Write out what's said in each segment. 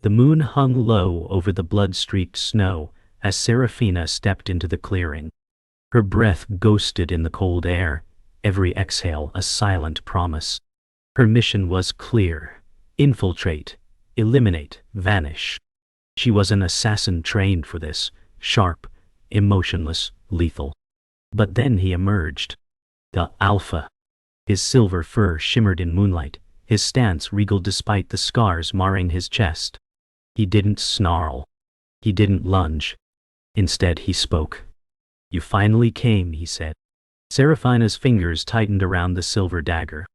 The moon hung low over the blood-streaked snow as Seraphina stepped into the clearing. Her breath ghosted in the cold air, every exhale a silent promise. Her mission was clear: infiltrate, eliminate, vanish. She was an assassin trained for this, sharp, emotionless, lethal. But then he emerged. The Alpha. His silver fur shimmered in moonlight, his stance regal despite the scars marring his chest. He didn't snarl. He didn't lunge. Instead he spoke. "You finally came," he said. Seraphina's fingers tightened around the silver dagger.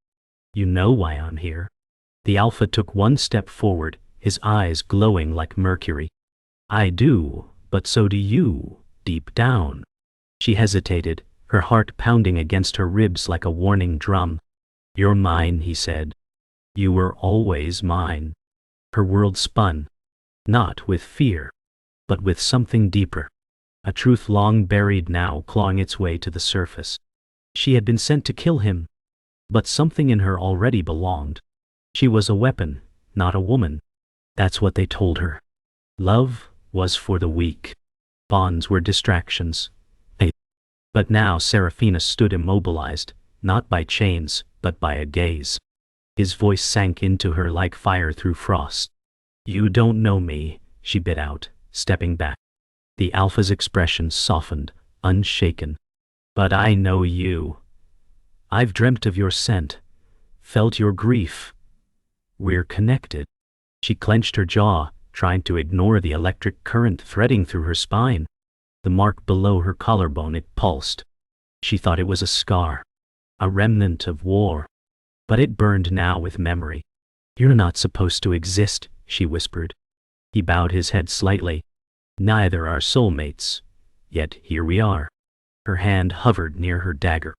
"You know why I'm here." The Alpha took one step forward, his eyes glowing like mercury. "I do, but so do you, deep down." She hesitated, her heart pounding against her ribs like a warning drum. "You're mine," he said. "You were always mine." Her world spun. Not with fear, but with something deeper. A truth long buried now clawing its way to the surface. She had been sent to kill him, but something in her already belonged. She was a weapon, not a woman. That's what they told her. Love was for the weak. Bonds were distractions. But now Seraphina stood immobilized, not by chains, but by a gaze. His voice sank into her like fire through frost. "You don't know me," she bit out, stepping back. The Alpha's expression softened, unshaken. "But I know you. I've dreamt of your scent, felt your grief. We're connected." She clenched her jaw, trying to ignore the electric current threading through her spine. The mark below her collarbone, it pulsed. She thought it was a scar, a remnant of war. But it burned now with memory. "You're not supposed to exist," she whispered. He bowed his head slightly. "Neither are soulmates. Yet here we are." Her hand hovered near her dagger.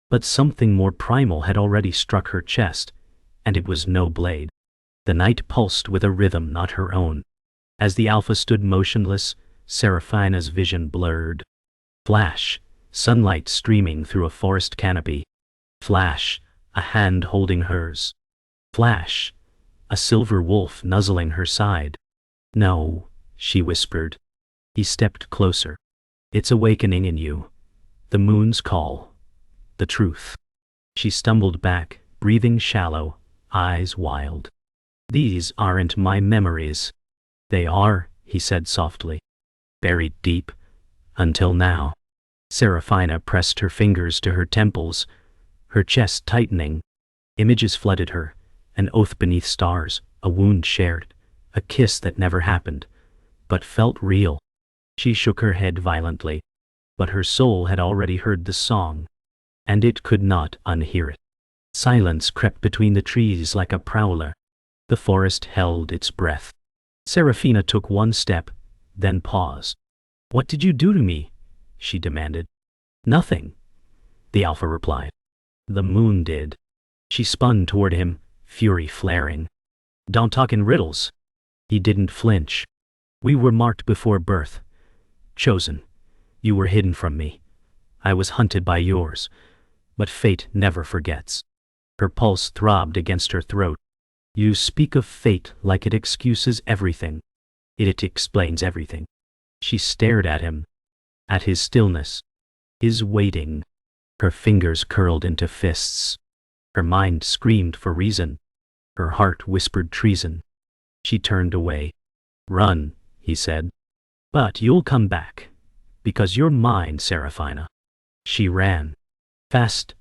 But something more primal had already struck her chest, and it was no blade. The night pulsed with a rhythm not her own. As the Alpha stood motionless, Seraphina's vision blurred. Flash, sunlight streaming through a forest canopy. Flash, a hand holding hers. Flash, a silver wolf nuzzling her side. "No," she whispered. He stepped closer. "It's awakening in you. The moon's call. The truth." She stumbled back, breathing shallow, eyes wild. "These aren't my memories." "They are," he said softly. "Buried deep. Until now." Seraphina pressed her fingers to her temples, her chest tightening. Images flooded her, an oath beneath stars, a wound shared, a kiss that never happened, but felt real. She shook her head violently, but her soul had already heard the song, and it could not unhear it. Silence crept between the trees like a prowler. The forest held its breath. Seraphina took one step, then paused. "What did you do to me?" she demanded. "Nothing," the Alpha replied. "The moon did." She spun toward him, fury flaring. "Don't talk in riddles." He didn't flinch. "We were marked before birth. Chosen. You were hidden from me. I was hunted by yours. But fate never forgets." Her pulse throbbed against her throat. "You speak of fate like it excuses everything. It explains everything." She stared at him, at his stillness, his waiting. Her fingers curled into fists. Her mind screamed for reason. Her heart whispered treason. She turned away. "Run," he said. "But you'll come back, because you're mine, Seraphina." She ran. Fast.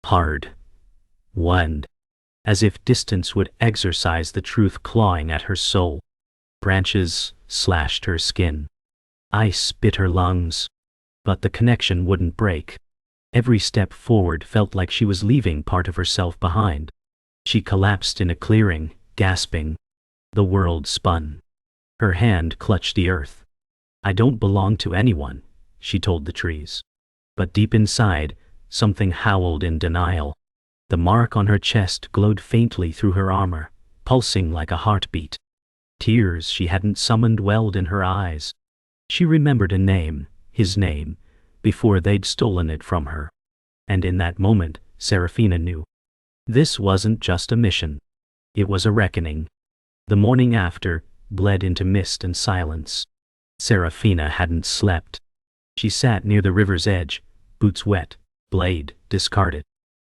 Hard. Wind. As if distance would exorcise the truth clawing at her soul. Branches slashed her skin. Ice bit her lungs. But the connection wouldn't break. Every step forward felt like she was leaving part of herself behind. She collapsed in a clearing, gasping. The world spun. Her hand clutched the earth. "I don't belong to anyone," she told the trees. But deep inside, something howled in denial. The mark on her chest glowed faintly through her armor, pulsing like a heartbeat. Tears she hadn't summoned welled in her eyes. She remembered a name, his name, before they'd stolen it from her. And in that moment, Seraphina knew. This wasn't just a mission. It was a reckoning. The morning after bled into mist and silence. Serafina hadn't slept. She sat near the river's edge, boots wet, blade discarded.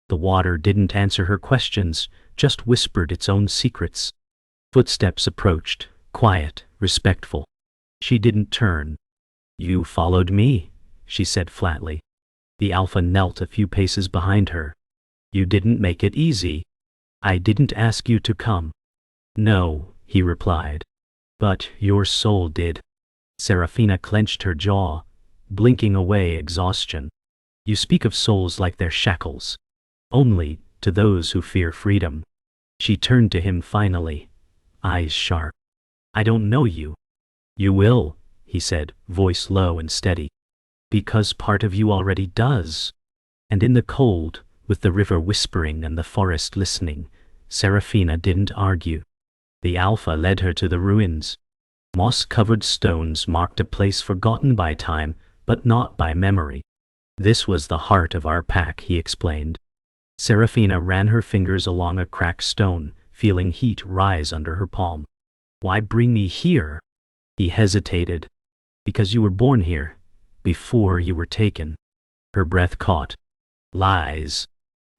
The water didn't answer her questions, just whispered its own secrets. Footsteps approached, quiet, respectful. She didn't turn. "You followed me," she said flatly. The Alpha knelt a few paces behind her. "You didn't make it easy." "I didn't ask you to come." "No," he replied. "But your soul did." Serafina clenched her jaw, blinking away exhaustion. "You speak of souls like they're shackles. Only to those who fear freedom." She turned to him finally, eyes sharp. "I don't know you." "You will," he said, voice low and steady. "Because part of you already does." And in the cold, with the river whispering and the forest listening, Serafina didn't argue. The Alpha led her to the ruins. Moss-covered stones marked a place forgotten by time, but not by memory. "This was the heart of our pack," he explained. Serafina ran her fingers along a cracked stone, feeling heat rise under her palm. "Why bring me here?" He hesitated. "Because you were born here, before you were taken." Her breath caught. "Lies."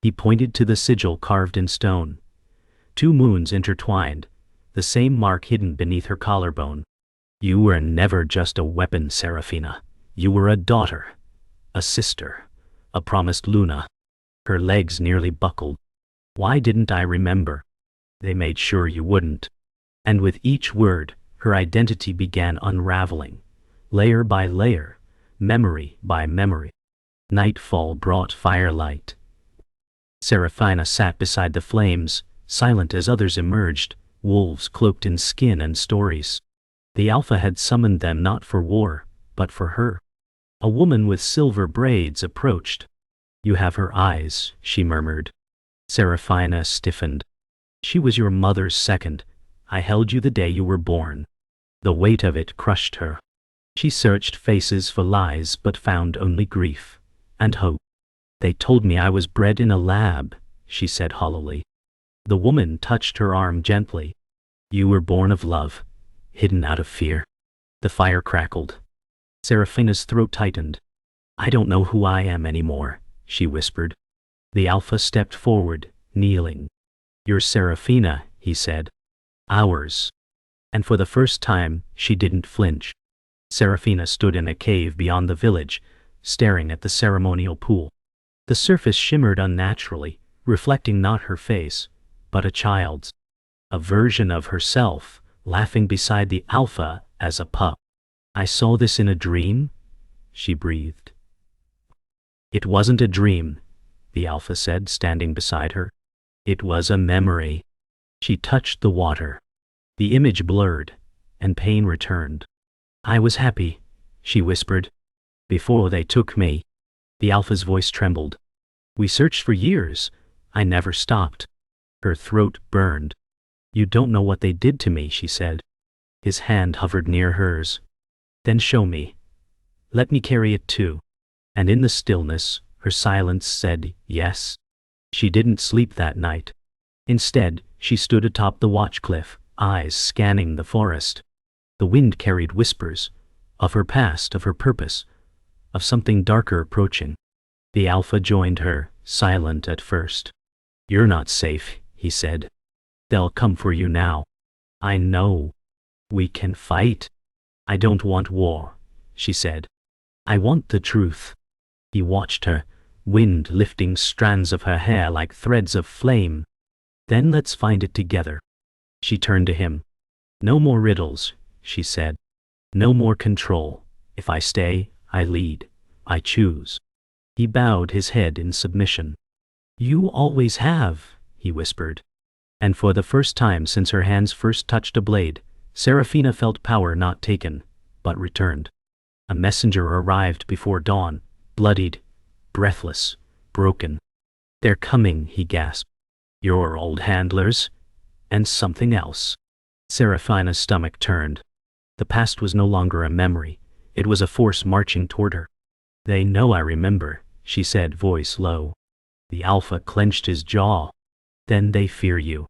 He pointed to the sigil carved in stone. 2 moons intertwined, the same mark hidden beneath her collarbone. "You were never just a weapon, Serafina. You were a daughter, a sister, a promised Luna." Her legs nearly buckled. "Why didn't I remember?" "They made sure you wouldn't." And with each word, her identity began unraveling, layer by layer, memory by memory. Nightfall brought firelight. Serafina sat beside the flames, silent as others emerged, wolves cloaked in skin and stories. The Alpha had summoned them not for war, but for her. A woman with silver braids approached. "You have her eyes," she murmured. Serafina stiffened. "She was your mother's second. I held you the day you were born." The weight of it crushed her. She searched faces for lies but found only grief and hope. "They told me I was bred in a lab," she said hollowly. The woman touched her arm gently. "You were born of love, hidden out of fear." The fire crackled. Serafina's throat tightened. "I don't know who I am anymore," she whispered. The Alpha stepped forward, kneeling. "You're Serafina," he said. "Ours." And for the first time, she didn't flinch. Serafina stood in a cave beyond the village, staring at the ceremonial pool. The surface shimmered unnaturally, reflecting not her face, but a child's. A version of herself, laughing beside the Alpha as a pup. "I saw this in a dream?" she breathed. "It wasn't a dream," the Alpha said, standing beside her. "It was a memory." She touched the water. The image blurred, and pain returned. "I was happy," she whispered, "before they took me." The Alpha's voice trembled. "We searched for years. I never stopped." Her throat burned. "You don't know what they did to me," she said. His hand hovered near hers. "Then show me. Let me carry it too." And in the stillness, her silence said yes. She didn't sleep that night. Instead, she stood atop the watch cliff, eyes scanning the forest. The wind carried whispers, of her past, of her purpose, of something darker approaching. The Alpha joined her, silent at first. "You're not safe," he said. "They'll come for you now." "I know. We can fight." "I don't want war," she said. "I want the truth." He watched her, wind lifting strands of her hair like threads of flame. "Then let's find it together." She turned to him. "No more riddles," she said. "No more control. If I stay, I lead. I choose." He bowed his head in submission. "You always have," he whispered. And for the first time since her hands first touched a blade, Serafina felt power not taken, but returned. A messenger arrived before dawn, bloodied, breathless, broken. "They're coming," he gasped. "Your old handlers, and something else." Serafina's stomach turned. The past was no longer a memory. It was a force marching toward her. "They know I remember," she said, voice low. The Alpha clenched his jaw. "Then they fear you."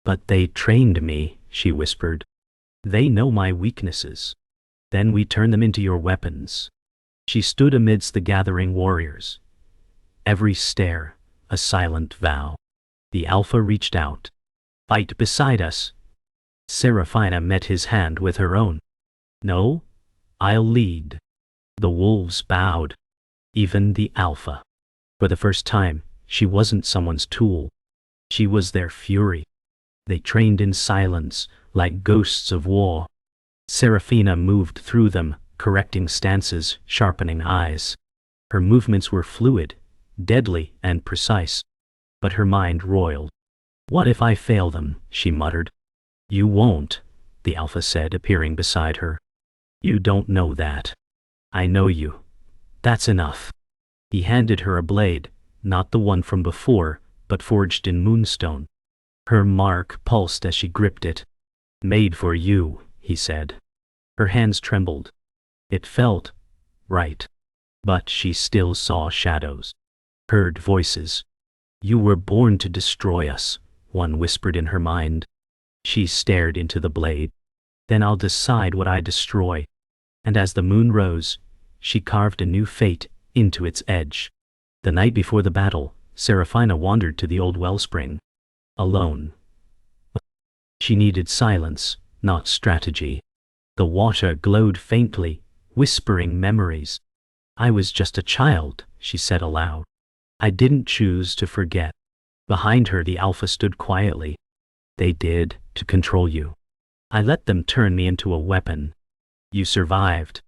"But they trained me," she whispered. They know my weaknesses. Then we turn them into your weapons. She stood amidst the gathering warriors. Every stare, a silent vow. The Alpha reached out. Fight beside us. Seraphina met his hand with her own. No, I'll lead. The wolves bowed. Even the Alpha. For the first time, she wasn't someone's tool. She was their fury. They trained in silence, like ghosts of war. Seraphina moved through them, correcting stances, sharpening eyes. Her movements were fluid, deadly and precise. But her mind roiled. What if I fail them? She muttered. You won't, the Alpha said, appearing beside her. You don't know that. I know you. That's enough. He handed her a blade, not the one from before, but forged in moonstone. Her mark pulsed as she gripped it. Made for you, he said. Her hands trembled. It felt right. But she still saw shadows. Heard voices. You were born to destroy us, one whispered in her mind. She stared into the blade. Then I'll decide what I destroy. And as the moon rose, she carved a new fate into its edge. The night before the battle, Seraphina wandered to the old wellspring. Alone. She needed silence, not strategy. The water glowed faintly, whispering memories. I was just a child, she said aloud. I didn't choose to forget. Behind her the Alpha stood quietly. They did, to control you. I let them turn me into a weapon. You survived.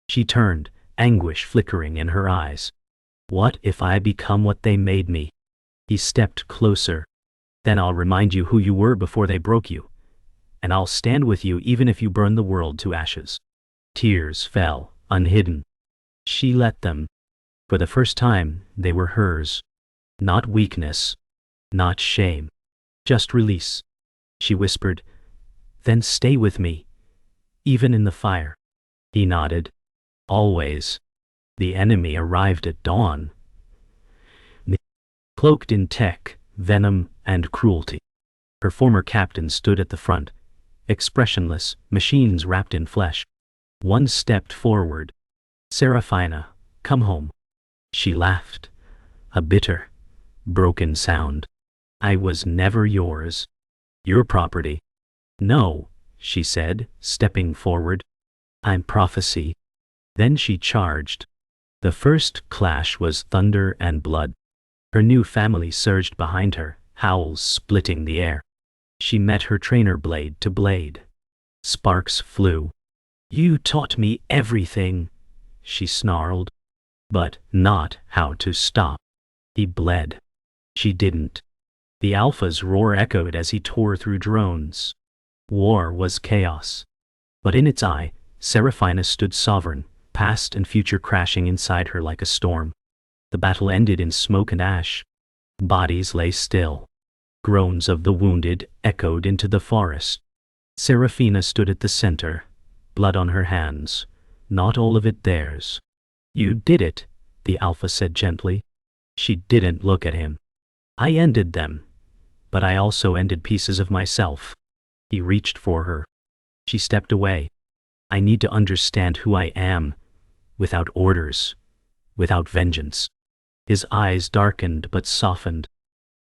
She turned, anguish flickering in her eyes. What if I become what they made me? He stepped closer. Then I'll remind you who you were before they broke you. And I'll stand with you even if you burn the world to ashes. Tears fell, unhidden. She let them. For the first time, they were hers. Not weakness. Not shame. Just release. She whispered, Then stay with me. Even in the fire. He nodded. Always. The enemy arrived at dawn. Cloaked in tech, venom, and cruelty. Her former captain stood at the front, expressionless, machines wrapped in flesh. One stepped forward. Seraphina, come home. She laughed. A bitter, broken sound. I was never yours. Your property. No, she said, stepping forward. I'm prophecy. Then she charged. The first clash was thunder and blood. Her new family surged behind her, howls splitting the air. She met her trainer blade to blade. Sparks flew. You taught me everything, she snarled. But not how to stop. He bled. She didn't. The Alpha's roar echoed as he tore through drones. War was chaos. But in its eye, Seraphina stood sovereign, past and future crashing inside her like a storm. The battle ended in smoke and ash. Bodies lay still. Groans of the wounded echoed into the forest. Seraphina stood at the center, blood on her hands, not all of it theirs. You did it, the Alpha said gently. She didn't look at him. I ended them, but I also ended pieces of myself. He reached for her. She stepped away. I need to understand who I am, without orders, without vengeance. His eyes darkened but softened.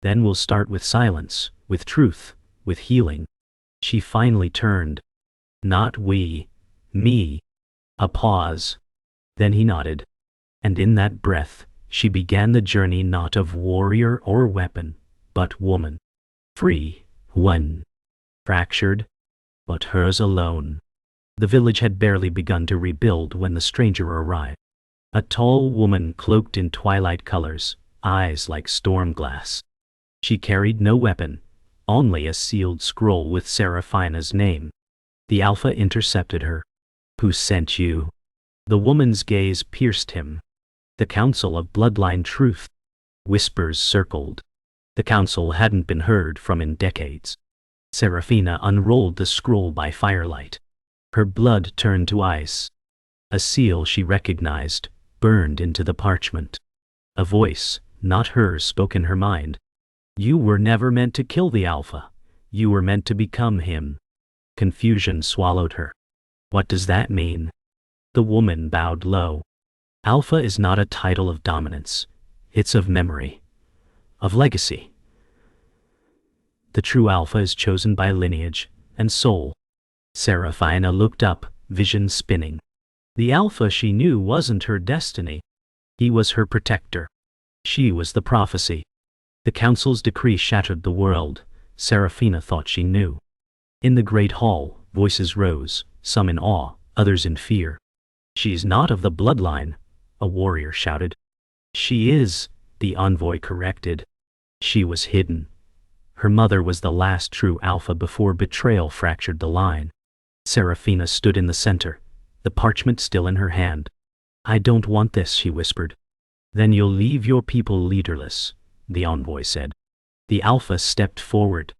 Then we'll start with silence, with truth, with healing. She finally turned. Not we, me. A pause. Then he nodded. And in that breath, she began the journey not of warrior or weapon, but woman. Free, one. Fractured, but hers alone. The village had barely begun to rebuild when the stranger arrived. A tall woman cloaked in twilight colors, eyes like storm glass. She carried no weapon, only a sealed scroll with Seraphina's name. The Alpha intercepted her. Who sent you? The woman's gaze pierced him. The Council of Bloodline Truth. Whispers circled. The council hadn't been heard from in decades. Seraphina unrolled the scroll by firelight. Her blood turned to ice. A seal she recognized burned into the parchment. A voice, not hers, spoke in her mind. You were never meant to kill the Alpha. You were meant to become him. Confusion swallowed her. What does that mean? The woman bowed low. Alpha is not a title of dominance. It's of memory. Of legacy. The true Alpha is chosen by lineage and soul. Seraphina looked up, vision spinning. The Alpha she knew wasn't her destiny. He was her protector. She was the prophecy. The council's decree shattered the world. Seraphina thought she knew. In the great hall, voices rose, some in awe, others in fear. She's not of the bloodline, a warrior shouted. She is, the envoy corrected. She was hidden. Her mother was the last true Alpha before betrayal fractured the line. Seraphina stood in the center, the parchment still in her hand. I don't want this, she whispered. Then you'll leave your people leaderless, the envoy said. The Alpha stepped forward.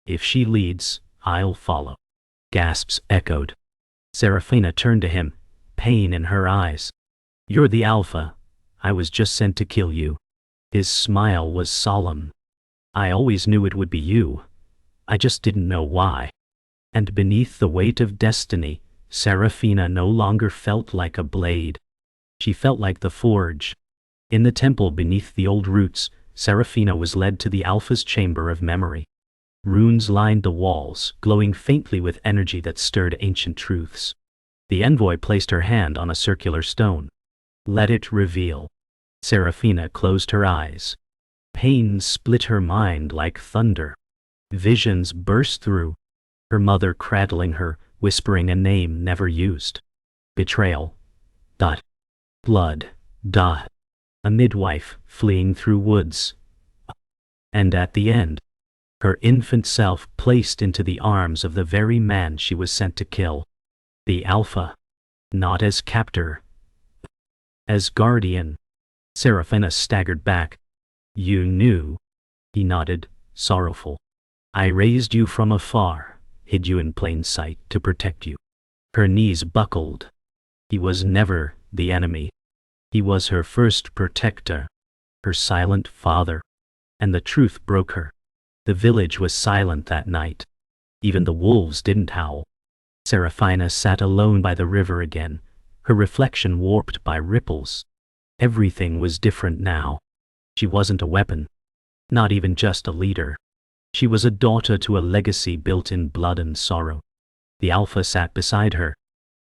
If she leads, I'll follow. Gasps echoed. Seraphina turned to him, pain in her eyes. You're the Alpha. I was just sent to kill you. His smile was solemn. I always knew it would be you. I just didn't know why. And beneath the weight of destiny, Seraphina no longer felt like a blade. She felt like the forge. In the temple beneath the old roots, Seraphina was led to the Alpha's chamber of memory. Runes lined the walls, glowing faintly with energy that stirred ancient truths. The envoy placed her hand on a circular stone. Let it reveal. Seraphina closed her eyes. Pain split her mind like thunder. Visions burst through. Her mother cradling her, whispering a name never used. Betrayal. Dot. Blood. Dot. A midwife fleeing through woods. And at the end, her infant self placed into the arms of the very man she was sent to kill. The Alpha. Not as captor. As guardian. Seraphina staggered back. You knew. He nodded, sorrowful. I raised you from afar, hid you in plain sight to protect you. Her knees buckled. He was never the enemy. He was her first protector, her silent father. And the truth broke her. The village was silent that night. Even the wolves didn't howl. Seraphina sat alone by the river again, her reflection warped by ripples. Everything was different now. She wasn't a weapon, not even just a leader. She was a daughter to a legacy built in blood and sorrow. The Alpha sat beside her.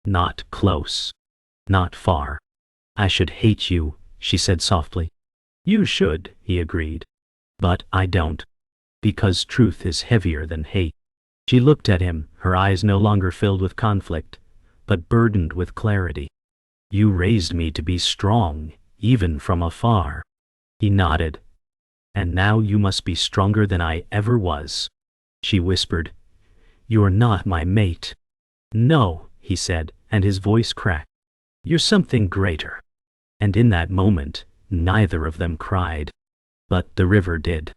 Not close. Not far. I should hate you, she said softly. You should, he agreed. But I don't. Because truth is heavier than hate. She looked at him, her eyes no longer filled with conflict, but burdened with clarity. You raised me to be strong, even from afar. He nodded. And now you must be stronger than I ever was. She whispered. You're not my mate. No, he said, and his voice cracked. You're something greater. And in that moment, neither of them cried. But the river did.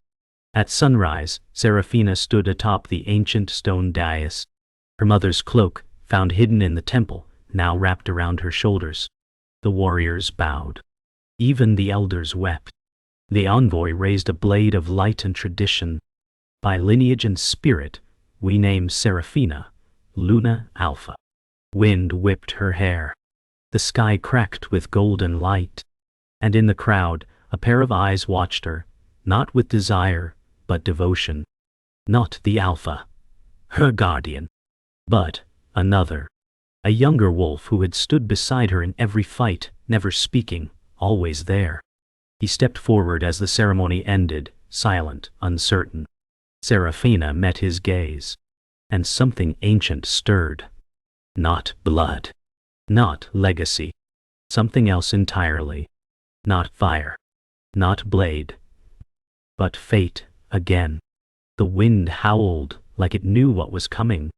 At sunrise, Seraphina stood atop the ancient stone dais. Her mother's cloak, found hidden in the temple, now wrapped around her shoulders. The warriors bowed. Even the elders wept. The envoy raised a blade of light and tradition. By lineage and spirit, we name Seraphina, Luna Alpha. Wind whipped her hair. The sky cracked with golden light. And in the crowd, a pair of eyes watched her, not with desire, but devotion. Not the Alpha, her guardian, but another. A younger wolf who had stood beside her in every fight, never speaking, always there. He stepped forward as the ceremony ended, silent, uncertain. Seraphina met his gaze, and something ancient stirred. Not blood. Not legacy. Something else entirely. Not fire. Not blade. But fate, again. The wind howled, like it knew what was coming.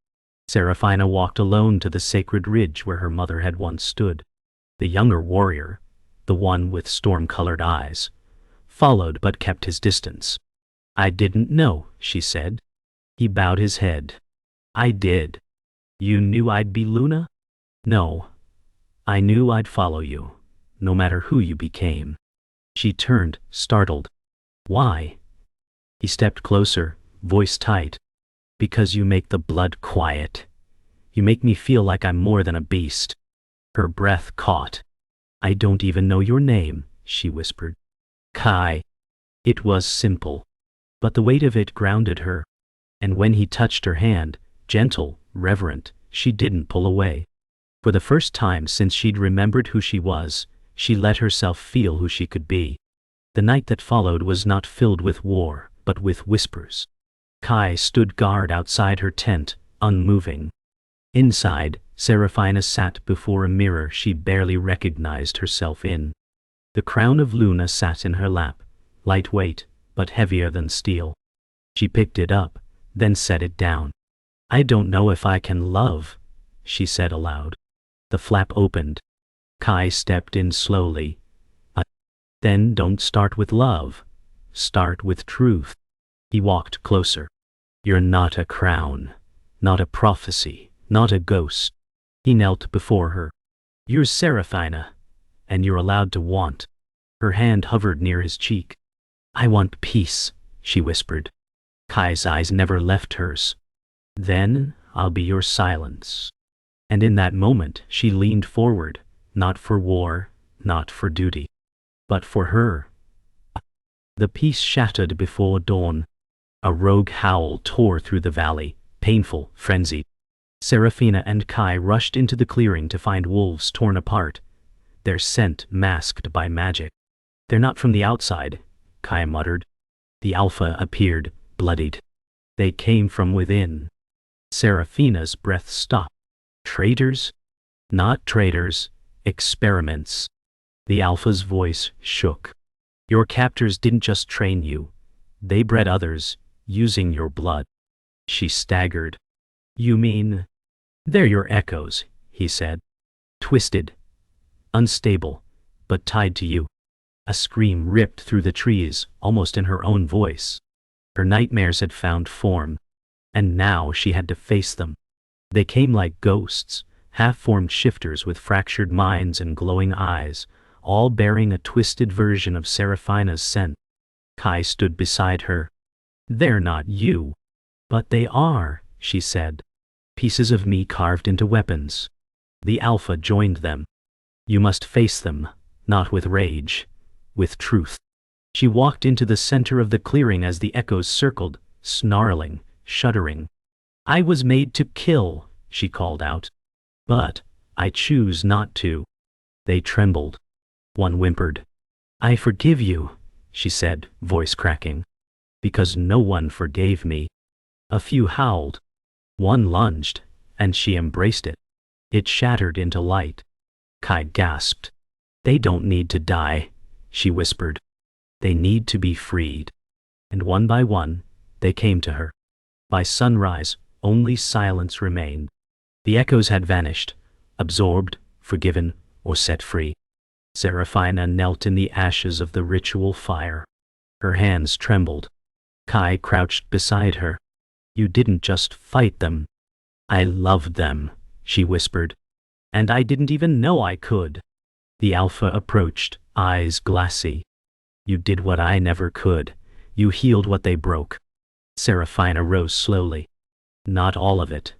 Seraphina walked alone to the sacred ridge where her mother had once stood. The younger warrior, the one with storm-colored eyes, followed but kept his distance. I didn't know, she said. He bowed his head. I did. You knew I'd be Luna? No. I knew I'd follow you, no matter who you became. She turned, startled. Why? He stepped closer, voice tight. Because you make the blood quiet, You make me feel like I'm more than a beast. Her breath caught. I don't even know your name, she whispered. Kai. It was simple. But the weight of it grounded her. And when he touched her hand, gentle, reverent, she didn't pull away. For the first time since she'd remembered who she was, she let herself feel who she could be. The night that followed was not filled with war, but with whispers. Kai stood guard outside her tent, unmoving. Inside, Seraphina sat before a mirror she barely recognized herself in. The crown of Luna sat in her lap, lightweight, but heavier than steel. She picked it up, then set it down. I don't know if I can love, she said aloud. The flap opened. Kai stepped in slowly. Then don't start with love. Start with truth. He walked closer. You're not a crown, not a prophecy, not a ghost. He knelt before her. You're Seraphina, and you're allowed to want. Her hand hovered near his cheek. I want peace, she whispered. Kai's eyes never left hers. Then I'll be your silence. And in that moment she leaned forward, not for war, not for duty, but for her. The peace shattered before dawn. A rogue howl tore through the valley, painful, frenzied. Seraphina and Kai rushed into the clearing to find wolves torn apart, their scent masked by magic. They're not from the outside, Kai muttered. The Alpha appeared, bloodied. They came from within. Seraphina's breath stopped. Traitors? Not traitors, experiments. The Alpha's voice shook. Your captors didn't just train you. They bred others, using your blood. She staggered. You mean? They're your echoes, he said. Twisted. Unstable, but tied to you. A scream ripped through the trees, almost in her own voice. Her nightmares had found form, and now she had to face them. They came like ghosts, half-formed shifters with fractured minds and glowing eyes, all bearing a twisted version of Seraphina's scent. Kai stood beside her. They're not you. But they are, she said. Pieces of me carved into weapons. The Alpha joined them. You must face them, not with rage, with truth. She walked into the center of the clearing as the echoes circled, snarling, shuddering. I was made to kill, she called out. But I choose not to. They trembled. One whimpered. I forgive you, she said, voice cracking. Because no one forgave me. A few howled. One lunged, and she embraced it. It shattered into light. Kai gasped. They don't need to die, she whispered. They need to be freed. And one by one, they came to her. By sunrise, only silence remained. The echoes had vanished, absorbed, forgiven, or set free. Seraphina knelt in the ashes of the ritual fire. Her hands trembled. Kai crouched beside her. You didn't just fight them. I loved them, she whispered. And I didn't even know I could. The Alpha approached, eyes glassy. You did what I never could. You healed what they broke. Seraphina rose slowly. Not all of it,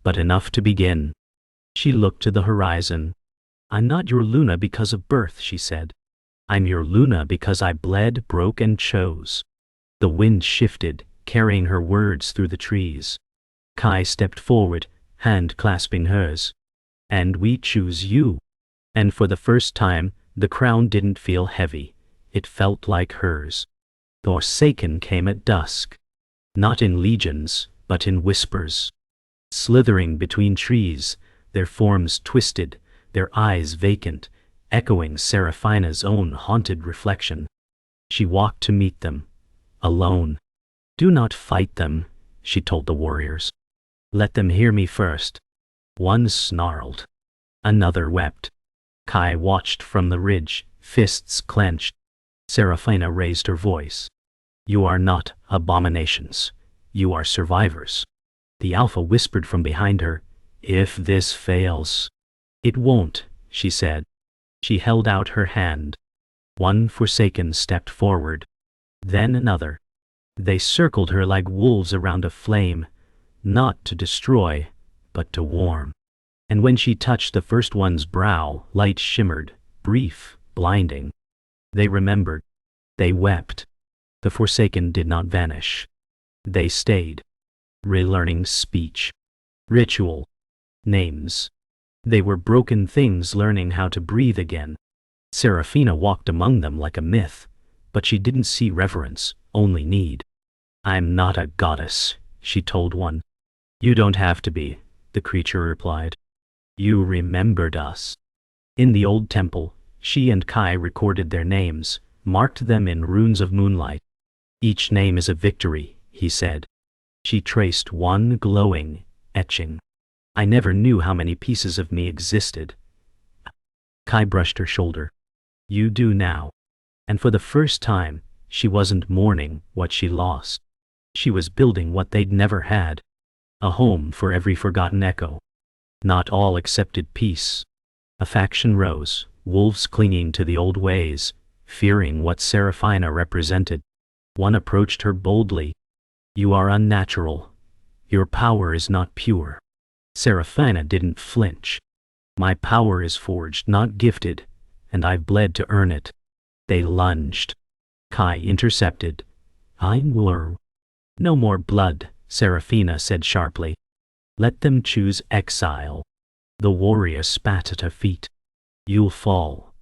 but enough to begin. She looked to the horizon. I'm not your Luna because of birth, she said. I'm your Luna because I bled, broke, and chose. The wind shifted, carrying her words through the trees. Kai stepped forward, hand clasping hers. And we choose you. And for the first time, the crown didn't feel heavy. It felt like hers. The Forsaken came at dusk. Not in legions, but in whispers. Slithering between trees, their forms twisted, their eyes vacant, echoing Seraphina's own haunted reflection. She walked to meet them, alone. Do not fight them, she told the warriors. Let them hear me first. One snarled. Another wept. Kai watched from the ridge, fists clenched. Seraphina raised her voice. You are not abominations. You are survivors. The Alpha whispered from behind her. If this fails. It won't, she said. She held out her hand. One Forsaken stepped forward. Then another. They circled her like wolves around a flame, not to destroy, but to warm. And when she touched the first one's brow, light shimmered, brief, blinding. They remembered. They wept. The Forsaken did not vanish. They stayed, relearning speech, ritual, names. They were broken things learning how to breathe again. Seraphina walked among them like a myth, but she didn't see reverence, only need. "I'm not a goddess," she told one. "You don't have to be," the creature replied. "You remembered us." In the old temple, she and Kai recorded their names, marked them in runes of moonlight. "Each name is a victory," he said. She traced one glowing etching. "I never knew how many pieces of me existed." Kai brushed her shoulder. "You do now." And for the first time, she wasn't mourning what she lost. She was building what they'd never had. A home for every forgotten echo. Not all accepted peace. A faction rose, wolves clinging to the old ways, fearing what Seraphina represented. One approached her boldly. "You are unnatural. Your power is not pure." Seraphina didn't flinch. "My power is forged, not gifted, and I've bled to earn it." They lunged. Kai intercepted. "I'm Wur." "No more blood," Seraphina said sharply. "Let them choose exile." The warrior spat at her feet. "You'll fall.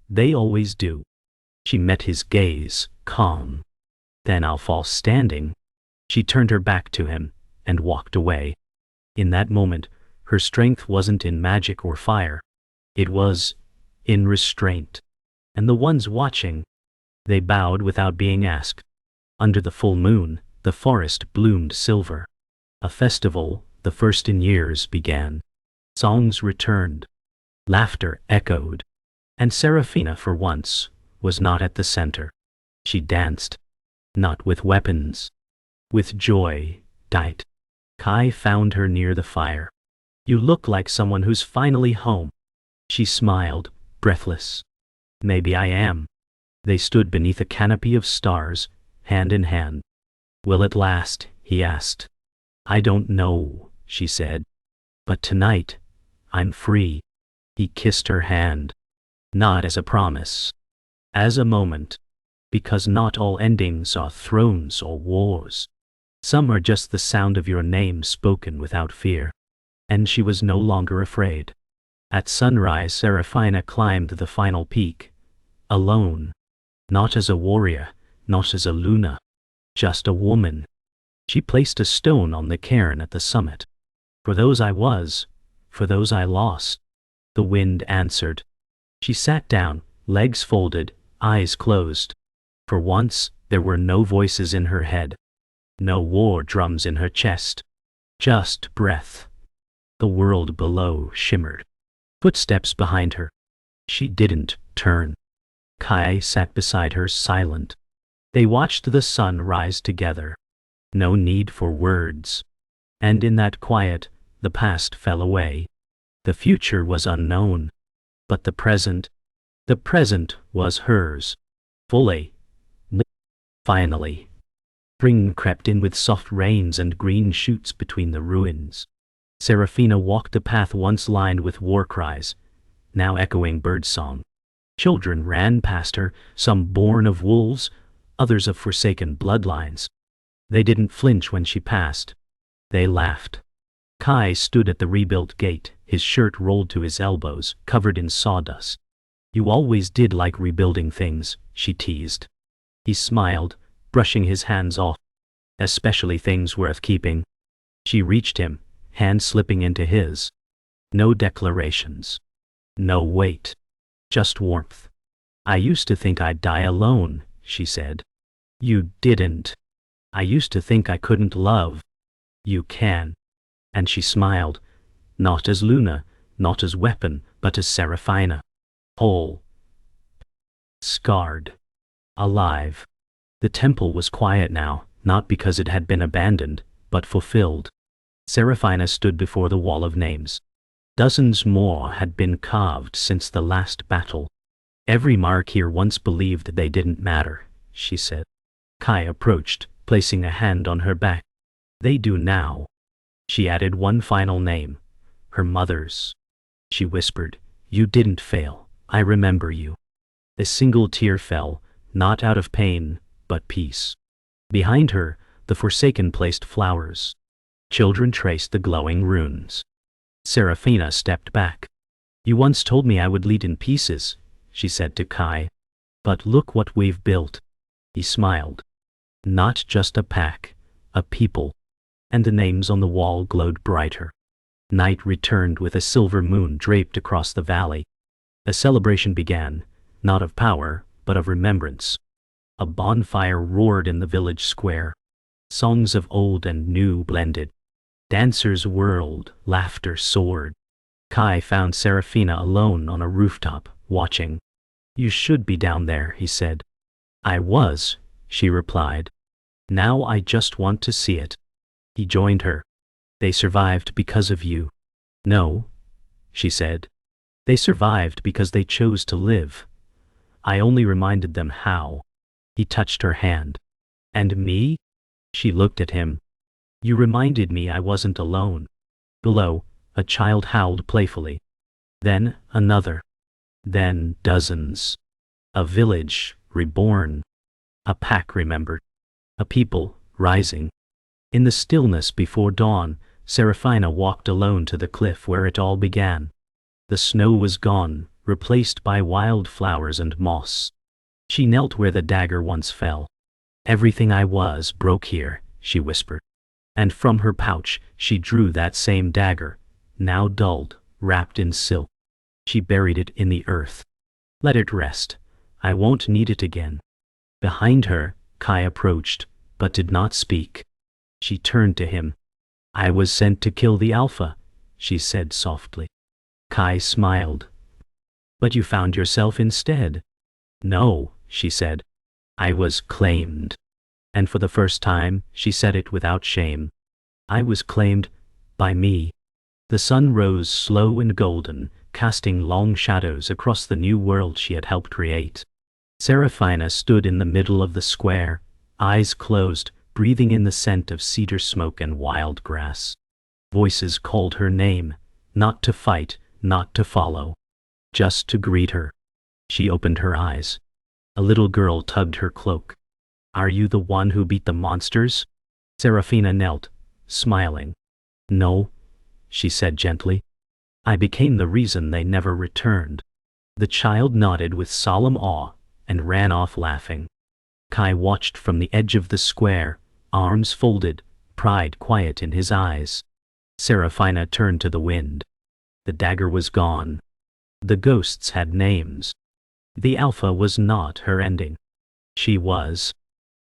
They always do." She met his gaze, calm. "Then I'll fall standing." She turned her back to him and walked away. In that moment, her strength wasn't in magic or fire. It was in restraint. And the ones watching, they bowed without being asked. Under the full moon, the forest bloomed silver. A festival, the first in years, began. Songs returned. Laughter echoed. And Seraphina, for once, was not at the center. She danced. Not with weapons. With joy, dight. Kai found her near the fire. "You look like someone who's finally home." She smiled, breathless. "Maybe I am." They stood beneath a canopy of stars, hand in hand. "Will it last?" he asked. "I don't know," she said. "But tonight, I'm free." He kissed her hand. Not as a promise. As a moment. Because not all endings are thrones or wars. Some are just the sound of your name spoken without fear. And she was no longer afraid. At sunrise, Seraphina climbed the final peak. Alone. Not as a warrior, not as a Luna. Just a woman. She placed a stone on the cairn at the summit. "For those I was, for those I lost." The wind answered. She sat down, legs folded, eyes closed. For once, there were no voices in her head. No war drums in her chest. Just breath. The world below shimmered. Footsteps behind her. She didn't turn. Kai sat beside her, silent. They watched the sun rise together. No need for words. And in that quiet, the past fell away. The future was unknown. But the present was hers. Fully. Finally. Spring crept in with soft rains and green shoots between the ruins. Seraphina walked a path once lined with war cries, now echoing birdsong. Children ran past her, some born of wolves, others of forsaken bloodlines. They didn't flinch when she passed. They laughed. Kai stood at the rebuilt gate, his shirt rolled to his elbows, covered in sawdust. "You always did like rebuilding things," she teased. He smiled, brushing his hands off. "Especially things worth keeping." She reached him, hand slipping into his. No declarations. No weight. Just warmth. "I used to think I'd die alone," she said. "You didn't." "I used to think I couldn't love." "You can." And she smiled. Not as Luna, not as weapon, but as Seraphina. Whole. Scarred. Alive. The temple was quiet now, not because it had been abandoned, but fulfilled. Seraphina stood before the wall of names. Dozens more had been carved since the last battle. "Every mark here once believed they didn't matter," she said. Kai approached, placing a hand on her back. "They do now." She added one final name. Her mother's. She whispered, "You didn't fail. I remember you." A single tear fell, not out of pain, but peace. Behind her, the Forsaken placed flowers. Children traced the glowing runes. Seraphina stepped back. "You once told me I would lead in pieces," she said to Kai. "But look what we've built." He smiled. "Not just a pack, a people." And the names on the wall glowed brighter. Night returned with a silver moon draped across the valley. A celebration began, not of power, but of remembrance. A bonfire roared in the village square. Songs of old and new blended. Dancers whirled, laughter soared. Kai found Seraphina alone on a rooftop, watching. "You should be down there," he said. "I was," she replied. "Now I just want to see it." He joined her. "They survived because of you." "No," she said. "They survived because they chose to live. I only reminded them how." He touched her hand. "And me?" She looked at him. "You reminded me I wasn't alone." Below, a child howled playfully. Then another. Then dozens. A village, reborn. A pack remembered. A people, rising. In the stillness before dawn, Seraphina walked alone to the cliff where it all began. The snow was gone, replaced by wild flowers and moss. She knelt where the dagger once fell. "Everything I was broke here," she whispered. And from her pouch she drew that same dagger, now dulled, wrapped in silk. She buried it in the earth. "Let it rest. I won't need it again." Behind her, Kai approached, but did not speak. She turned to him. "I was sent to kill the Alpha," she said softly. Kai smiled. "But you found yourself instead." "No," she said. "I was claimed." And for the first time, she said it without shame. "I was claimed by me." The sun rose slow and golden, casting long shadows across the new world she had helped create. Seraphina stood in the middle of the square, eyes closed, breathing in the scent of cedar smoke and wild grass. Voices called her name, not to fight, not to follow, just to greet her. She opened her eyes. A little girl tugged her cloak. "Are you the one who beat the monsters?" Seraphina knelt, smiling. "No," she said gently. "I became the reason they never returned." The child nodded with solemn awe and ran off laughing. Kai watched from the edge of the square, arms folded, pride quiet in his eyes. Seraphina turned to the wind. The dagger was gone. The ghosts had names. The Alpha was not her ending. She was